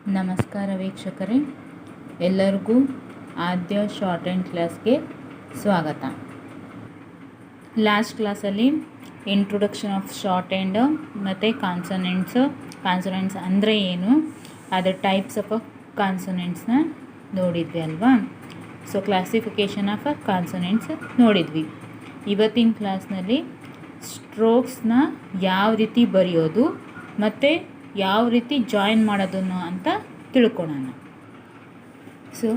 ನಮಸ್ಕಾರ ವೀಕ್ಷಕರೇ, ಎಲ್ಲರಿಗೂ ಆದ್ಯ ಶಾರ್ಟ್ ಆ್ಯಂಡ್ ಕ್ಲಾಸ್ಗೆ ಸ್ವಾಗತ. ಲಾಸ್ಟ್ ಕ್ಲಾಸಲ್ಲಿ ಇಂಟ್ರೊಡಕ್ಷನ್ ಆಫ್ ಶಾರ್ಟ್ ಆ್ಯಂಡ್ ಮತ್ತು ಕಾನ್ಸನೆಂಟ್ಸ್ ಅಂದರೆ ಏನು, ಅದರ ಟೈಪ್ಸ್ ಆಫ್ ಕಾನ್ಸನೆಂಟ್ಸ್ನ ನೋಡಿದ್ವಿ ಅಲ್ವಾ. ಸೊ ಕ್ಲಾಸಿಫಿಕೇಷನ್ ಆಫ್ ಕಾನ್ಸನೆಂಟ್ಸ್ ನೋಡಿದ್ವಿ. ಇವತ್ತಿನ ಕ್ಲಾಸ್ನಲ್ಲಿ ಸ್ಟ್ರೋಕ್ಸ್ನ ಯಾವ ರೀತಿ ಬರೆಯೋದು ಮತ್ತು ಯಾವ ರೀತಿ ಜಾಯಿನ್ ಮಾಡೋದನ್ನು ಅಂತ ತಿಳ್ಕೊಳ್ಳೋಣ. So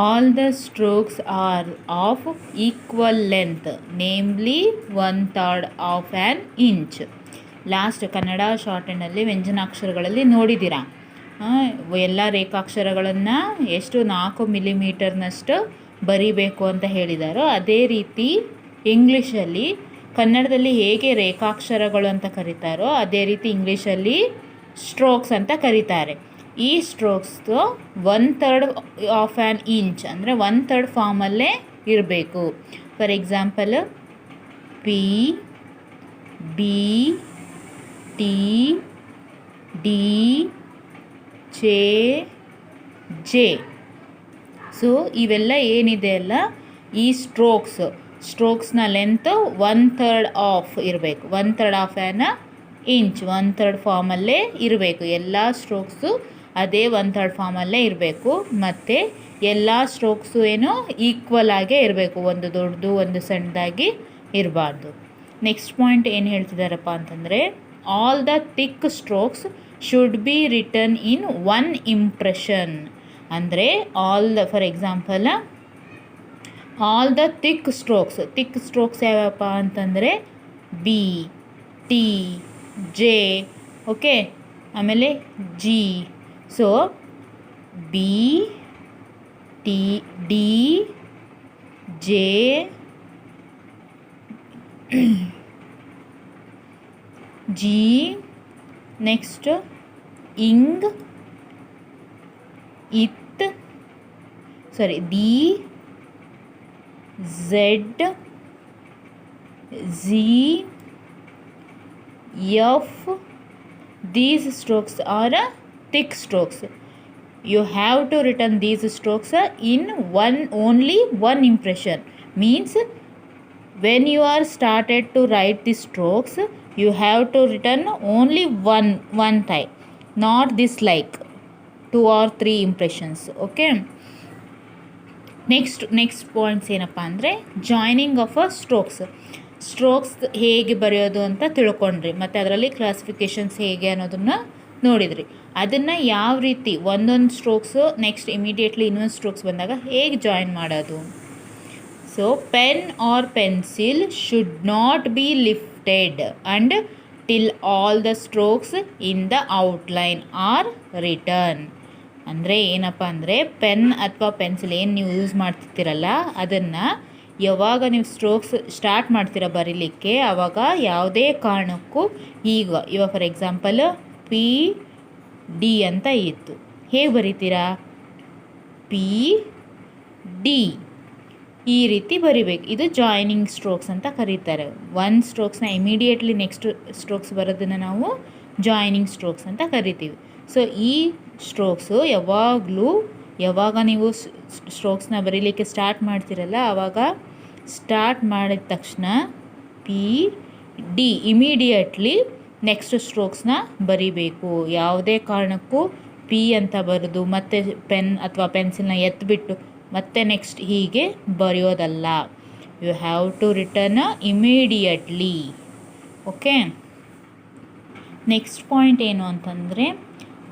all the strokes are of equal length, namely 1/3 of an inch. Last Kannada short ಹ್ಯಾಂಡಲ್ಲಿ ವ್ಯಂಜನಾಕ್ಷರಗಳಲ್ಲಿ ನೋಡಿದ್ದೀರಾ. ಎಲ್ಲ ರೇಖಾಕ್ಷರಗಳನ್ನು ಎಷ್ಟು 4 ಮಿಲಿಮೀಟರ್ನಷ್ಟು ಬರಿಬೇಕು ಅಂತ ಹೇಳಿದಾರೋ, ಅದೇ ರೀತಿ ಇಂಗ್ಲೀಷಲ್ಲಿ ಕನ್ನಡದಲ್ಲಿ ಹೇಗೆ ರೇಖಾಕ್ಷರಗಳು ಅಂತ ಕರೀತಾರೋ ಅದೇ ರೀತಿ ಇಂಗ್ಲೀಷಲ್ಲಿ ಸ್ಟ್ರೋಕ್ಸ್ ಅಂತ ಕರೀತಾರೆ. ಈ ಸ್ಟ್ರೋಕ್ಸ್ದು 1/3 ಆಫ್ ಆ್ಯನ್ ಇಂಚ್ ಅಂದರೆ 1/3 ಫಾರ್ಮಲ್ಲೇ ಇರಬೇಕು. For example P, B, T, D, J. So ಇವೆಲ್ಲ ಏನಿದೆ ಅಲ್ಲ, ಈ ಸ್ಟ್ರೋಕ್ಸ್ನ ಲೆಂತ್ 1/3 ಆಫ್ ಇರಬೇಕು. 1/3 ಆಫ್ ಆ್ಯನ್ ಇಂಚ್ 1/3 ಫಾರ್ಮಲ್ಲೇ ಇರಬೇಕು. ಎಲ್ಲ ಸ್ಟ್ರೋಕ್ಸು ಅದೇ 1/3 ಫಾರ್ಮಲ್ಲೇ ಇರಬೇಕು. ಮತ್ತು ಎಲ್ಲ ಸ್ಟ್ರೋಕ್ಸು ಏನು ಈಕ್ವಲ್ ಆಗೇ ಇರಬೇಕು, ಒಂದು ದೊಡ್ಡದು ಒಂದು ಸಣ್ಣದಾಗಿ ಇರಬಾರ್ದು. ನೆಕ್ಸ್ಟ್ ಪಾಯಿಂಟ್ ಏನು ಹೇಳ್ತಿದ್ದಾರಪ್ಪ ಅಂತಂದರೆ, all the thick strokes should be written in 1 impression. ಅಂದರೆ for example all the thick strokes ಯಾವಪ್ಪ ಅಂತಂದರೆ B, T, J, ಓಕೆ, ಆಮೇಲೆ G. ಸೊ B, T, D, J, G, next ing, D, Z, Z, F. These strokes are thick strokes. You have to written these strokes in only one impression. Means when you are started to write the strokes, you have to written only one time, not this like 2 or 3 impressions. Okay. Next points ಏನಪ್ಪ ಅಂದರೆ, joining of strokes ಹೇಗೆ ಬರೆಯೋದು ಅಂತ ತಿಳ್ಕೊಂಡ್ರಿ, ಮತ್ತು ಅದರಲ್ಲಿ ಕ್ಲಾಸಿಫಿಕೇಷನ್ಸ್ ಹೇಗೆ ಅನ್ನೋದನ್ನು ನೋಡಿದ್ರಿ. ಅದನ್ನು ಯಾವ ರೀತಿ ಒಂದೊಂದು ಸ್ಟ್ರೋಕ್ಸು ನೆಕ್ಸ್ಟ್ ಇಮಿಡಿಯೇಟ್ಲಿ ಇನ್ನೊಂದು ಸ್ಟ್ರೋಕ್ಸ್ ಬಂದಾಗ ಹೇಗೆ ಜಾಯಿನ್ ಮಾಡೋದು. So pen or pencil should not be lifted and till all the strokes in the outline are return. ಅಂದರೆ ಏನಪ್ಪ ಅಂದರೆ, ಪೆನ್ ಅಥವಾ ಪೆನ್ಸಿಲ್ ಏನು ನೀವು ಯೂಸ್ ಮಾಡ್ತಿರ್ತೀರಲ್ಲ, ಅದನ್ನು ಯಾವಾಗ ನೀವು ಸ್ಟ್ರೋಕ್ಸ್ ಸ್ಟಾರ್ಟ್ ಮಾಡ್ತೀರ ಬರೀಲಿಕ್ಕೆ, ಆವಾಗ ಯಾವುದೇ ಕಾರಣಕ್ಕೂ ಇವಾಗ ಫಾರ್ ಎಕ್ಸಾಂಪಲ್ P, D ಅಂತ ಇತ್ತು, ಹೇಗೆ ಬರೀತೀರಾ? P, D ಈ ರೀತಿ ಬರಿಬೇಕು. ಇದು ಜಾಯ್ನಿಂಗ್ ಸ್ಟ್ರೋಕ್ಸ್ ಅಂತ ಕರೀತಾರೆ. ಒಂದು ಸ್ಟ್ರೋಕ್ಸ್ನ ಇಮಿಡಿಯೇಟ್ಲಿ ನೆಕ್ಸ್ಟ್ ಸ್ಟ್ರೋಕ್ಸ್ ಬರೋದನ್ನು ನಾವು ಜಾಯ್ನಿಂಗ್ ಸ್ಟ್ರೋಕ್ಸ್ ಅಂತ ಕರಿತೀವಿ. ಸೊ ಈ ಸ್ಟ್ರೋಕ್ಸು ಯಾವಾಗ ನೀವು ಸ್ಟ್ರೋಕ್ಸ್ನ ಬರೀಲಿಕ್ಕೆ ಸ್ಟಾರ್ಟ್ ಮಾಡ್ತೀರಲ್ಲ, ಆವಾಗ ಸ್ಟಾರ್ಟ್ ಮಾಡಿದ ತಕ್ಷಣ P, D ಇಮಿಡಿಯೇಟ್ಲಿ ನೆಕ್ಸ್ಟ್ ಸ್ಟ್ರೋಕ್ಸ್ನ ಬರಿಬೇಕು. ಯಾವುದೇ ಕಾರಣಕ್ಕೂ P ಅಂತ ಬರೆದು ಮತ್ತೆ ಪೆನ್ ಅಥವಾ ಪೆನ್ಸಿಲ್ನ ಎತ್ತಿಬಿಟ್ಟು ಮತ್ತೆ ನೆಕ್ಸ್ಟ್ ಹೀಗೆ ಬರೆಯೋದಲ್ಲ. You have to return immediately. Okay. Next point ಏನು ಅಂತಂದರೆ,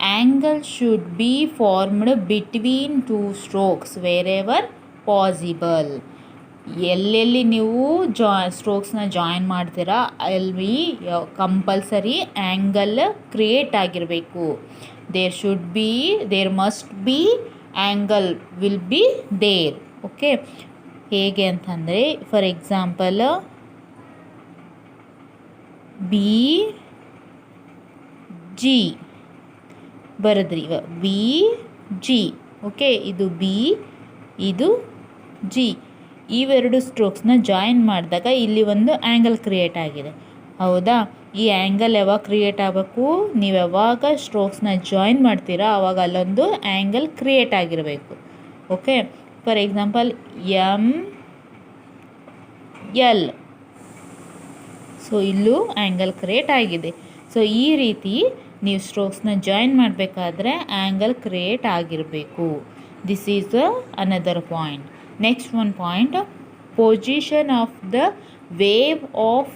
angle should be formed between 2 strokes wherever possible. ಎಲ್ಲೆಲ್ಲಿ ನೀವು ಸ್ಟ್ರೋಕ್ಸ್ನ ಜಾಯಿನ್ ಮಾಡ್ತೀರಾ ಅಲ್ಲಿ ಕಂಪಲ್ಸರಿ ಆ್ಯಂಗಲ್ ಕ್ರಿಯೇಟ್ ಆಗಿರಬೇಕು. There must be angle will be there. Okay. ಹೇಗೆ ಅಂತಂದರೆ, ಫಾರ್ ಎಕ್ಸಾಂಪಲ್ B, G ಬರೆದ್ರಿ. B, G. ಓಕೆ, ಇದು B, ಇದು G. ಇವೆರಡು ಸ್ಟ್ರೋಕ್ಸ್ನ ಜಾಯಿನ್ ಮಾಡಿದಾಗ ಇಲ್ಲಿ ಒಂದು ಆ್ಯಂಗಲ್ ಕ್ರಿಯೇಟ್ ಆಗಿದೆ, ಹೌದಾ? ಈ ಆ್ಯಂಗಲ್ ಯಾವಾಗ ಕ್ರಿಯೇಟ್ ಆಗಬೇಕು, ನೀವು ಯಾವಾಗ ಸ್ಟ್ರೋಕ್ಸ್ನ ಜಾಯಿನ್ ಮಾಡ್ತೀರಾ ಆವಾಗ ಅಲ್ಲೊಂದು ಆ್ಯಂಗಲ್ ಕ್ರಿಯೇಟ್ ಆಗಿರಬೇಕು. Okay, for example ML. So ಇಲ್ಲೂ ಆ್ಯಂಗಲ್ ಕ್ರಿಯೇಟ್ ಆಗಿದೆ. ಸೊ ಈ ರೀತಿ ನೀವು ಸ್ಟ್ರೋಕ್ಸ್ನ ಜಾಯಿನ್ ಮಾಡಬೇಕಾದ್ರೆ ಆ್ಯಂಗಲ್ ಕ್ರಿಯೇಟ್ ಆಗಿರಬೇಕು. This is another point. Next one point, position of the wave of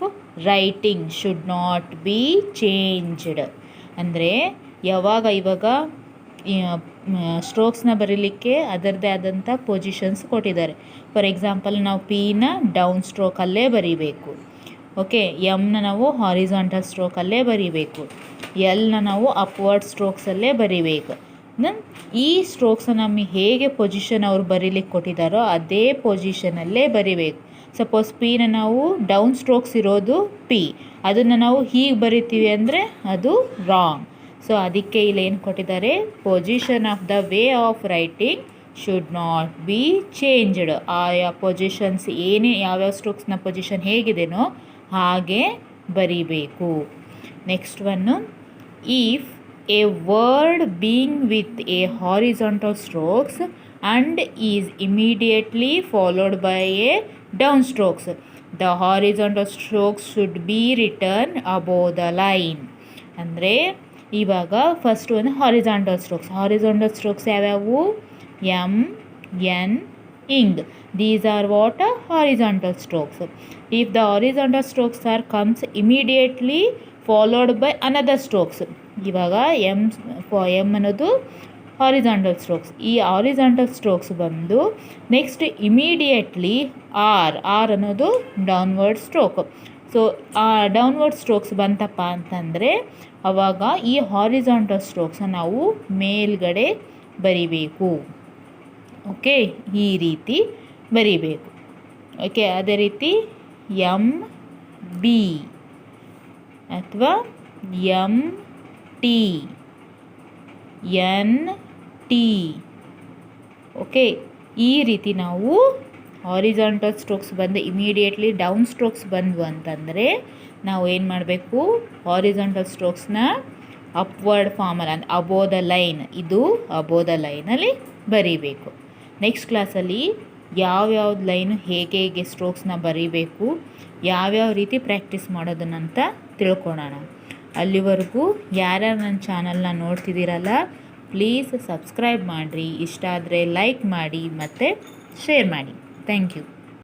writing should not be changed. ಅಂದರೆ ಇವಾಗ ಸ್ಟ್ರೋಕ್ಸ್ನ ಬರೀಲಿಕ್ಕೆ ಅದರದ್ದೇ ಆದಂಥ ಪೊಸಿಷನ್ಸ್ ಕೊಟ್ಟಿದ್ದಾರೆ. ಫಾರ್ ಎಕ್ಸಾಂಪಲ್ ನಾವು ಪಿನ ಡೌನ್ ಸ್ಟ್ರೋಕಲ್ಲೇ ಬರೀಬೇಕು. ಓಕೆ, ಎಮ್ನ ನಾವು ಹಾರಿಜಾಂಟಲ್ ಸ್ಟ್ರೋಕಲ್ಲೇ ಬರೀಬೇಕು. ಎಲ್ನ ನಾವು ಅಪ್ವರ್ಡ್ ಸ್ಟ್ರೋಕ್ಸಲ್ಲೇ ಬರೀಬೇಕು. ಈ ಸ್ಟ್ರೋಕ್ಸನ್ನು ನಮಗೆ ಹೇಗೆ ಪೊಸಿಷನ್ ಅವ್ರು ಬರೀಲಿಕ್ಕೆ ಕೊಟ್ಟಿದ್ದಾರೋ ಅದೇ ಪೊಸಿಷನಲ್ಲೇ ಬರೀಬೇಕು. ಸಪೋಸ್ ಪಿನ ನಾವು ಡೌನ್ ಸ್ಟ್ರೋಕ್ಸ್ ಇರೋದು ಪಿ, ಅದನ್ನು ನಾವು ಹೀಗೆ ಬರಿತೀವಿ ಅಂದರೆ ಅದು ರಾಂಗ್. ಸೊ ಅದಕ್ಕೆ ಇಲ್ಲಿ ಏನು ಕೊಟ್ಟಿದ್ದಾರೆ, position of the way of writing should not be changed. ಆಯಾ ಪೊಸಿಷನ್ಸ್ ಯಾವ್ಯಾವ ಸ್ಟ್ರೋಕ್ಸ್ನ ಪೊಸಿಷನ್ ಹೇಗಿದೆನೋ ಹಾಗೆ ಬರೀಬೇಕು. Next one, if A word being with A horizontal strokes and is immediately followed by a down strokes, the horizontal strokes should be written above the line. ಅಂದರೆ ಇವಾಗ first ಒಂದು horizontal strokes ಯಾವ್ಯಾವು, M, N, ing. These are what horizontal strokes. If the horizontal strokes comes immediately followed by another strokes. ಇವಾಗ M ಅನ್ನೋದು horizontal strokes. ಈ horizontal strokes ಬಂದು next immediately R ಅನ್ನೋದು downward stroke. So ಆ downward strokes ಬಂತಪ್ಪ ಅಂತಂದರೆ ಆವಾಗ ಈ ಹಾರಿಜಾಂಟಲ್ ಸ್ಟ್ರೋಕ್ಸನ್ನ ನಾವು ಮೇಲ್ಗಡೆ ಬರಿಬೇಕು. ಓಕೆ, ಈ ರೀತಿ ಬರಿಬೇಕು. ಓಕೆ, ಅದೇ ರೀತಿ ಎಮ್ ಬಿ ಅಥವಾ M T, N T. Okay, ಈ ರೀತಿ ನಾವು ಹಾರಿಜಾಂಟಲ್ ಸ್ಟ್ರೋಕ್ಸ್ ಬಂದು ಇಮಿಡಿಯೇಟ್ಲಿ ಡೌನ್ ಸ್ಟ್ರೋಕ್ಸ್ ಬಂದ್ವು ಅಂತಂದರೆ ನಾವು ಏನು ಮಾಡಬೇಕು, ಹಾರಿಜಾಂಟಲ್ ಸ್ಟ್ರೋಕ್ಸ್ನ ಅಪ್ವರ್ಡ್ ಫಾರ್ಮಲ್ಲಿ ಅಂದರೆ ಅಬೋ ದ ಲೈನ್, ಇದು ಅಬೋ ದ ಲೈನಲ್ಲಿ ಬರೀಬೇಕು. ನೆಕ್ಸ್ಟ್ ಕ್ಲಾಸಲ್ಲಿ ಯಾವ್ಯಾವ್ದು ಲೈನು ಹೇಗೆ ಸ್ಟ್ರೋಕ್ಸ್ನ ಬರೀಬೇಕು, ಯಾವ್ಯಾವ ರೀತಿ ಪ್ರಾಕ್ಟೀಸ್ ಮಾಡೋದನ್ನಂತ ತಿಳ್ಕೊಳ್ಳೋಣ. ಅಲ್ಲಿವರೆಗೂ ಯಾರ್ಯಾರು ನನ್ನ ಚಾನಲ್ನ ನೋಡ್ತಿದ್ದೀರಲ್ಲ, ಪ್ಲೀಸ್ ಸಬ್ಸ್ಕ್ರೈಬ್ ಮಾಡಿರಿ. ಇಷ್ಟ ಆದರೆ ಲೈಕ್ ಮಾಡಿ ಮತ್ತು ಶೇರ್ ಮಾಡಿ. Thank you.